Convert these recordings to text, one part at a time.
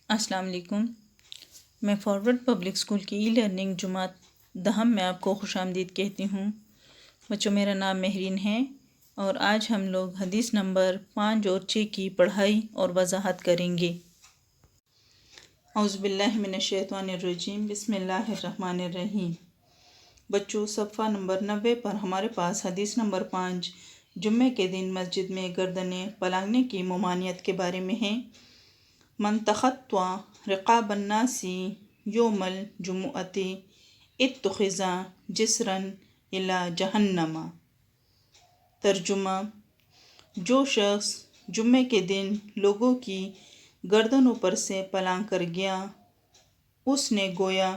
السلام علیکم۔ میں فارورڈ پبلک اسکول کی ای لرننگ جماعت دہم میں آپ کو خوش آمدید کہتی ہوں۔ بچوں، میرا نام مہرین ہے اور آج ہم لوگ حدیث نمبر 5 اور 6 کی پڑھائی اور وضاحت کریں گے۔ اعوذ باللہ من الشیطان الرجیم، بسم اللہ الرحمن الرحیم۔ بچوں، صفحہ نمبر 90 پر ہمارے پاس حدیث نمبر 5 جمعے کے دن مسجد میں گردنیں پلانگنے کی ممانعت کے بارے میں ہے۔ من تخطى رقاب الناس یوم الجمعۃ اتخذ جسرا الی جہنم۔ ترجمہ: جو شخص جمعے کے دن لوگوں کی گردنوں پر سے پلانگ کر گیا، اس نے گویا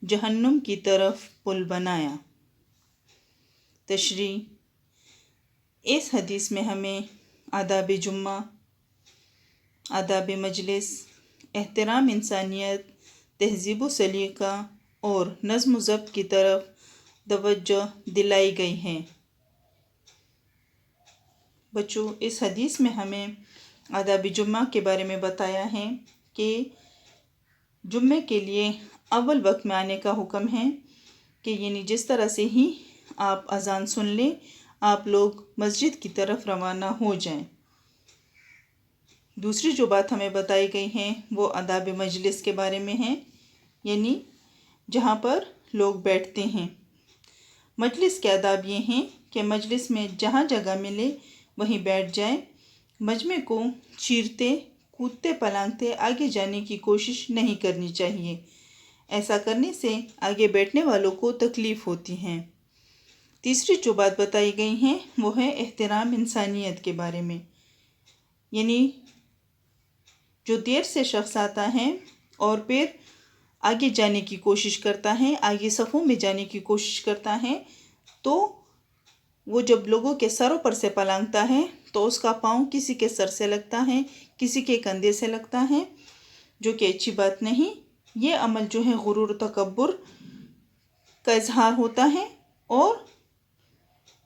جہنم کی طرف پل بنایا۔ تشریح: اس حدیث میں ہمیں آداب جمعہ، آداب مجلس، احترام انسانیت، تہذیب و سلیقہ اور نظم و ضبط کی طرف توجہ دلائی گئی ہے۔ بچوں، اس حدیث میں ہمیں آداب جمعہ کے بارے میں بتایا ہے کہ جمعے کے لیے اول وقت میں آنے کا حکم ہے کہ یعنی جس طرح سے ہی آپ اذان سن لیں، آپ لوگ مسجد کی طرف روانہ ہو جائیں۔ دوسری جو بات ہمیں بتائی گئی ہے وہ آداب مجلس کے بارے میں ہے، یعنی جہاں پر لوگ بیٹھتے ہیں۔ مجلس کے آداب یہ ہیں کہ مجلس میں جہاں جگہ ملے وہیں بیٹھ جائیں۔ مجمع کو چیرتے، کودتے پلانگتے آگے جانے کی کوشش نہیں کرنی چاہیے۔ ایسا کرنے سے آگے بیٹھنے والوں کو تکلیف ہوتی ہے۔ تیسری جو بات بتائی گئی ہے وہ ہے احترام انسانیت کے بارے میں، یعنی جو دیر سے شخص آتا ہے اور پھر آگے جانے کی کوشش کرتا ہے، آگے صفوں میں جانے کی کوشش کرتا ہے، تو وہ جب لوگوں کے سروں پر سے پلانگتا ہے تو اس کا پاؤں کسی کے سر سے لگتا ہے، کسی کے کندھے سے لگتا ہے، جو کہ اچھی بات نہیں۔ یہ عمل جو ہے غرور و تکبر کا اظہار ہوتا ہے اور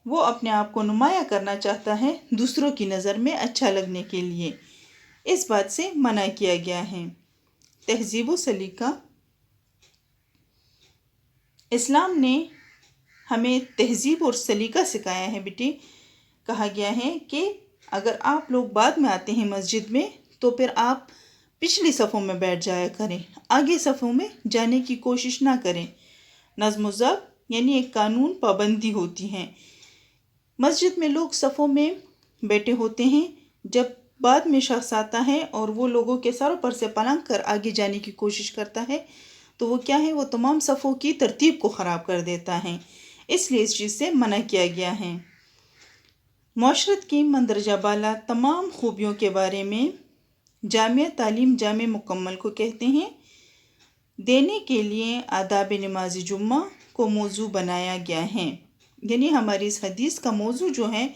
وہ اپنے آپ کو نمایاں کرنا چاہتا ہے دوسروں کی نظر میں اچھا لگنے کے لیے۔ اس بات سے منع کیا گیا ہے۔ تہذیب و سلیقہ: اسلام نے ہمیں تہذیب اور سلیقہ سکھایا ہے بیٹی۔ کہا گیا ہے کہ اگر آپ لوگ بعد میں آتے ہیں مسجد میں تو پھر آپ پچھلی صفوں میں بیٹھ جایا کریں، آگے صفوں میں جانے کی کوشش نہ کریں۔ نظم و ضبط یعنی ایک قانون پابندی ہوتی ہے۔ مسجد میں لوگ صفوں میں بیٹھے ہوتے ہیں، جب بعد میں شخص آتا ہے اور وہ لوگوں کے سروں پر سے پلنگ کر آگے جانے کی کوشش کرتا ہے تو وہ کیا ہے، وہ تمام صفوں کی ترتیب کو خراب کر دیتا ہے، اس لیے اس چیز سے منع کیا گیا ہے۔ معاشرت کی مندرجہ بالا تمام خوبیوں کے بارے میں جامعہ تعلیم جامع مکمل کو کہتے ہیں دینے کے لیے آداب نماز جمعہ کو موضوع بنایا گیا ہے۔ یعنی ہماری اس حدیث کا موضوع جو ہے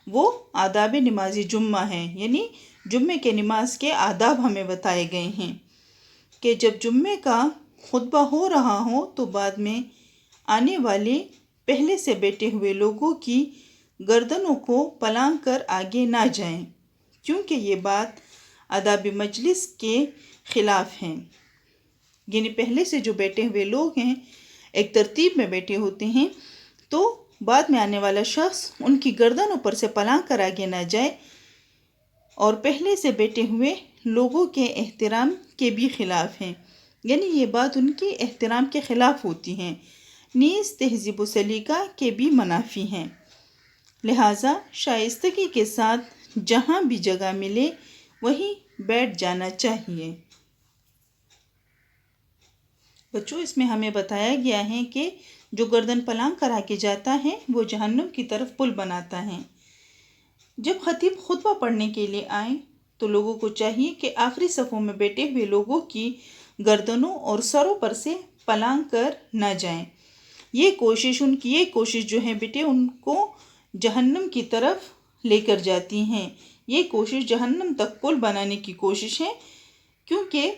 وہ آداب نماز جمعہ ہے، یعنی جمعے کے نماز کے آداب ہمیں بتائے گئے ہیں کہ جب جمعے کا خطبہ ہو رہا ہو تو بعد میں آنے والے پہلے سے بیٹھے ہوئے لوگوں کی گردنوں کو پلانگ کر آگے نہ جائیں، کیونکہ یہ بات آداب مجلس کے خلاف ہے۔ یعنی پہلے سے جو بیٹھے ہوئے لوگ ہیں ایک ترتیب میں بیٹھے ہوتے ہیں، تو بعد میں آنے والا شخص ان کی گردنوں پر سے پلانگ کر آگے نہ جائے، اور پہلے سے بیٹھے ہوئے لوگوں کے احترام کے بھی خلاف ہیں، یعنی یہ بات ان کی احترام کے خلاف ہوتی ہیں، نیز تہذیب و سلیقہ کے بھی منافی ہیں۔ لہٰذا شائستگی کے ساتھ جہاں بھی جگہ ملے وہیں بیٹھ جانا چاہیے۔ بچوں، اس میں ہمیں بتایا گیا ہے کہ جو گردن پلانگ کر آگے جاتا ہے وہ جہنم کی طرف پل بناتا ہے۔ جب خطیب خطبہ پڑھنے کے لیے آئیں تو لوگوں کو چاہیے کہ آخری صفوں میں بیٹھے ہوئے لوگوں کی گردنوں اور سروں پر سے پلانگ کر نہ جائیں۔ یہ کوشش جو ہے بیٹے ان کو جہنم کی طرف لے کر جاتی ہیں۔ یہ کوشش جہنم تک پل بنانے کی کوشش ہے، کیونکہ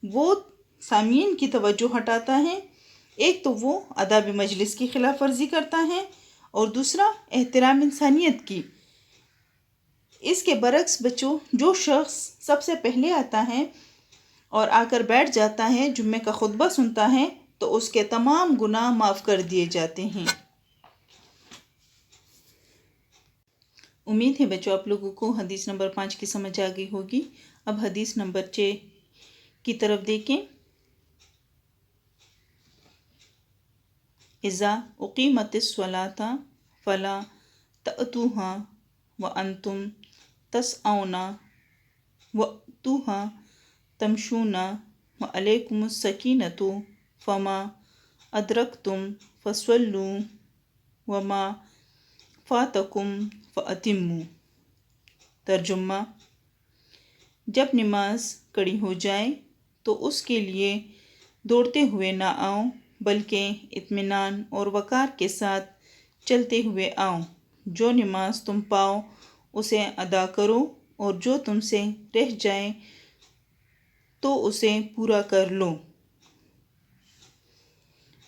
وہ سامعین کی توجہ ہٹاتا ہے۔ ایک تو وہ آداب مجلس کی خلاف ورزی کرتا ہے اور دوسرا احترام انسانیت کی۔ اس کے برعکس بچوں، جو شخص سب سے پہلے آتا ہے اور آ کر بیٹھ جاتا ہے، جمعے کا خطبہ سنتا ہے، تو اس کے تمام گناہ معاف کر دیے جاتے ہیں۔ امید ہے بچوں آپ لوگوں کو حدیث نمبر 5 کی سمجھ آ گئی ہوگی۔ اب حدیث نمبر 6 کی طرف دیکھیں۔ اذا اقیمت الصلاۃ فلا تأتوها وانتم تسعون وأتوها تمشون وعلیکم السکینۃ فما ادرکتم فصلوا وما فاتکم فأتموا۔ ترجمہ: جب نماز کھڑی ہو جائے تو اس کے لیے دوڑتے ہوئے نہ آؤ، بلکہ اطمینان اور وقار کے ساتھ چلتے ہوئے آؤ۔ جو نماز تم پاؤ اسے ادا کرو، اور جو تم سے رہ جائے تو اسے پورا کر لو۔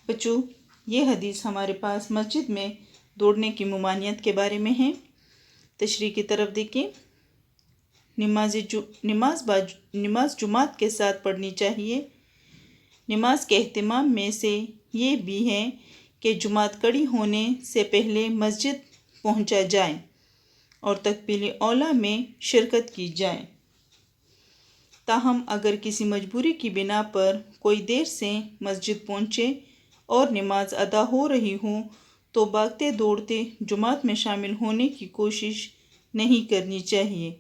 بچوں، یہ حدیث ہمارے پاس مسجد میں دوڑنے کی ممانعت کے بارے میں ہے۔ تشریح کی طرف دیکھیں۔ نماز جماعت کے ساتھ پڑھنی چاہیے۔ نماز کے اہتمام میں سے یہ بھی ہے کہ جماعت کھڑی ہونے سے پہلے مسجد پہنچا جائے اور تکبیر اولیٰ میں شرکت کی جائے۔ تاہم اگر کسی مجبوری کی بنا پر کوئی دیر سے مسجد پہنچے اور نماز ادا ہو رہی ہو تو بھاگتے دوڑتے جماعت میں شامل ہونے کی کوشش نہیں کرنی چاہیے،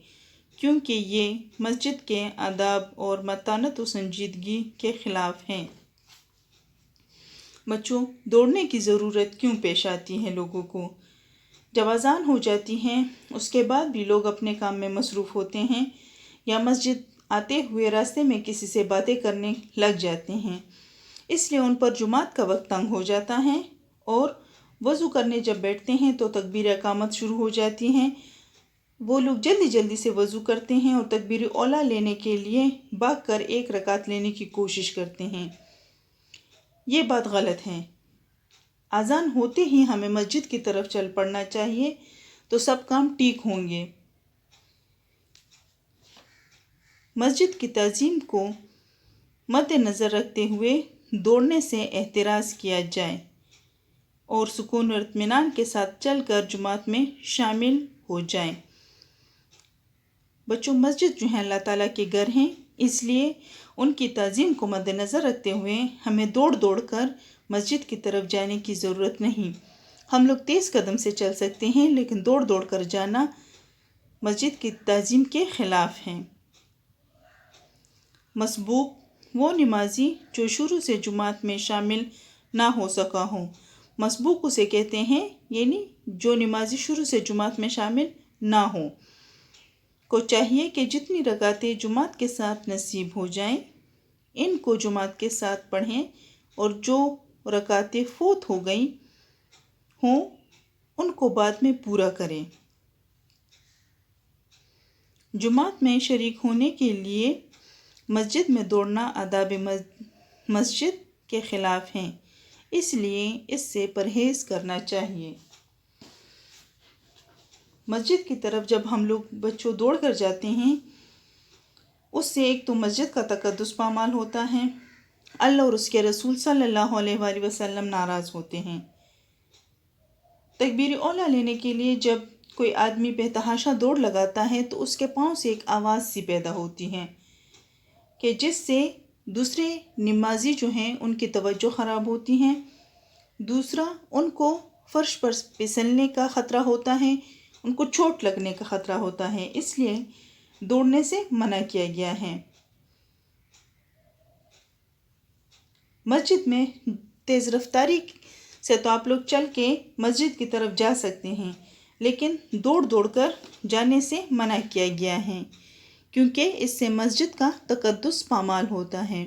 کیونکہ یہ مسجد کے آداب اور متانت و سنجیدگی کے خلاف ہیں۔ بچوں، دوڑنے کی ضرورت کیوں پیش آتی ہے لوگوں کو؟ جب اذان ہو جاتی ہے اس کے بعد بھی لوگ اپنے کام میں مصروف ہوتے ہیں یا مسجد آتے ہوئے راستے میں کسی سے باتیں کرنے لگ جاتے ہیں، اس لیے ان پر جماعت کا وقت تنگ ہو جاتا ہے، اور وضو کرنے جب بیٹھتے ہیں تو تکبیر اقامت شروع ہو جاتی ہیں۔ وہ لوگ جلدی جلدی سے وضو کرتے ہیں اور تکبیر اولیٰ لینے کے لیے بھاگ کر ایک رکعت لینے کی کوشش کرتے ہیں۔ یہ بات غلط ہے۔ اذان ہوتے ہی ہمیں مسجد کی طرف چل پڑنا چاہیے، تو سب کام ٹھیک ہوں گے۔ مسجد کی تعظیم کو مد نظر رکھتے ہوئے دوڑنے سے احتراز کیا جائے اور سکون اور اطمینان کے ساتھ چل کر جماعت میں شامل ہو جائیں۔ بچوں، مسجد جو ہیں اللہ تعالیٰ کے گھر ہیں، اس لیے ان کی تعظیم کو مد نظر رکھتے ہوئے ہمیں دوڑ دوڑ کر مسجد کی طرف جانے کی ضرورت نہیں۔ ہم لوگ تیز قدم سے چل سکتے ہیں، لیکن دوڑ دوڑ کر جانا مسجد کی تعظیم کے خلاف ہے۔ مسبوق وہ نمازی جو شروع سے جماعت میں شامل نہ ہو سکا ہو۔ مسبوق اسے کہتے ہیں، یعنی جو نمازی شروع سے جماعت میں شامل نہ ہو کو چاہیے کہ جتنی رکعتیں جماعت کے ساتھ نصیب ہو جائیں ان کو جماعت کے ساتھ پڑھیں، اور جو رکعتیں فوت ہو گئی ہوں ان کو بعد میں پورا کریں۔ جماعت میں شریک ہونے کے لیے مسجد میں دوڑنا آداب مسجد کے خلاف ہیں، اس لیے اس سے پرہیز کرنا چاہیے۔ مسجد کی طرف جب ہم لوگ بچوں دوڑ کر جاتے ہیں، اس سے ایک تو مسجد کا تقدس پامال ہوتا ہے، اللہ اور اس کے رسول صلی اللہ علیہ وآلہ وسلم ناراض ہوتے ہیں۔ تکبیر اولیٰ لینے کے لیے جب کوئی آدمی بے تحاشا دوڑ لگاتا ہے تو اس کے پاؤں سے ایک آواز سی پیدا ہوتی ہے کہ جس سے دوسرے نمازی جو ہیں ان کی توجہ خراب ہوتی ہے۔ دوسرا، ان کو فرش پر پھسلنے کا خطرہ ہوتا ہے، ان کو چوٹ لگنے کا خطرہ ہوتا ہے، اس لیے دوڑنے سے منع کیا گیا ہے۔ مسجد میں تیز رفتاری سے تو آپ لوگ چل کے مسجد کی طرف جا سکتے ہیں، لیکن دوڑ دوڑ کر جانے سے منع کیا گیا ہے، کیونکہ اس سے مسجد کا تقدس پامال ہوتا ہے۔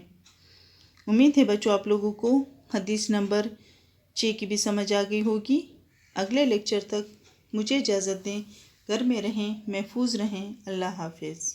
امید ہے بچوں آپ لوگوں کو حدیث نمبر 6 کی بھی سمجھ آ گئی ہوگی۔ اگلے لیکچر تک مجھے اجازت دیں، گھر میں رہیں، محفوظ رہیں۔ اللہ حافظ۔